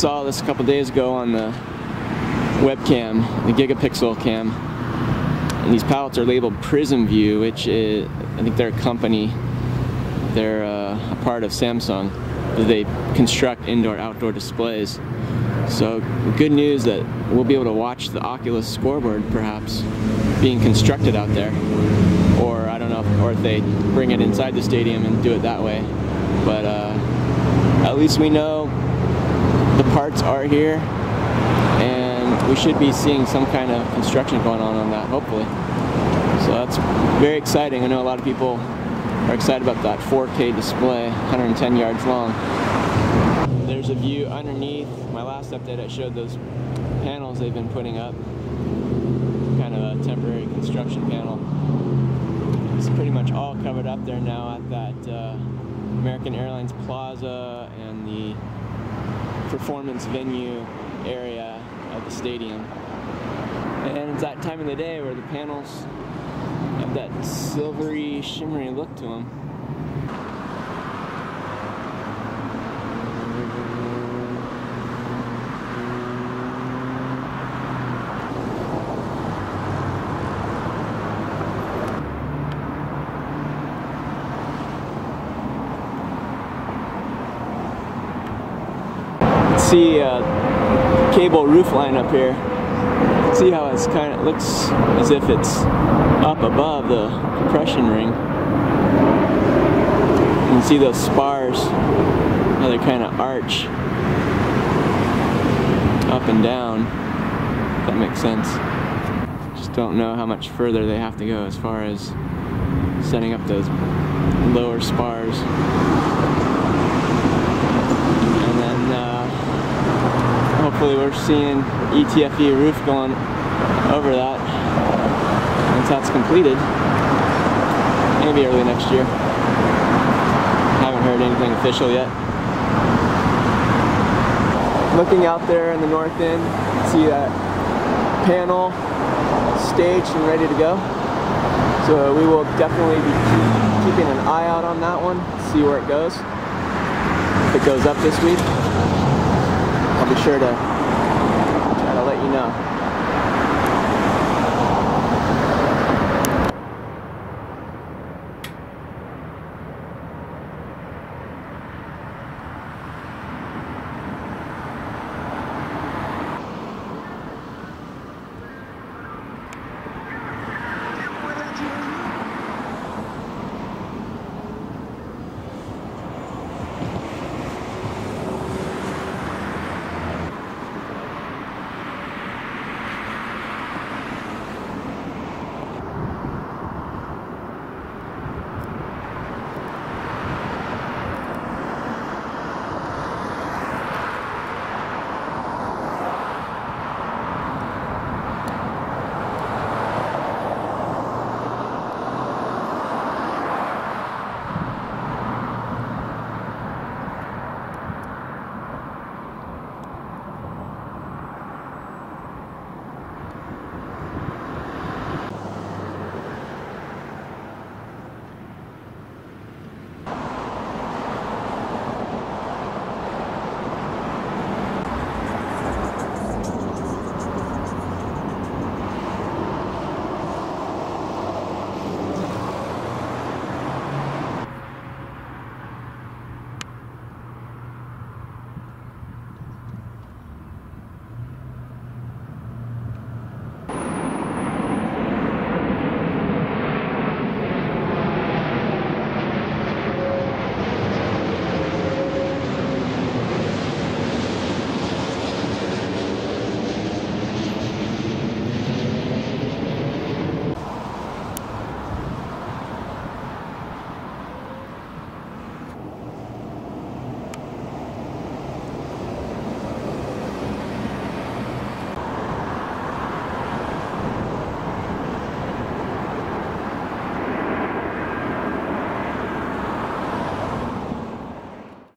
saw this a couple days ago on the webcam, the gigapixel cam, and these pallets are labeled Prismview, which is, I think they're a company. They're a part of Samsung. They construct indoor-outdoor displays. So good news that we'll be able to watch the Oculus scoreboard perhaps being constructed out there, or I don't know, or if they bring it inside the stadium and do it that way. But at least we know the parts are here, and we should be seeing some kind of construction going on that, hopefully. So that's very exciting. I know a lot of people are excited about that 4K display, 110 yards long. There's a view underneath. My last update I showed those panels they've been putting up, kind of a temporary construction panel. It's pretty much all covered up there now at that American Airlines Plaza and the performance venue area of the stadium. And it's that time of the day where the panels have that silvery, shimmery look to them. See cable roof line up here. See how it's kind of looks as if it's up above the compression ring. You can see those spars, how they kind of arch up and down, if that makes sense. Just don't know how much further they have to go as far as setting up those lower spars. And then hopefully we're seeing ETFE roof going over that once that's completed. Maybe early next year. Haven't heard anything official yet. Looking out there in the north end, see that panel staged and ready to go. So we will definitely be keeping an eye out on that one, see where it goes. If it goes up this week, I'll be sure to try to let you know.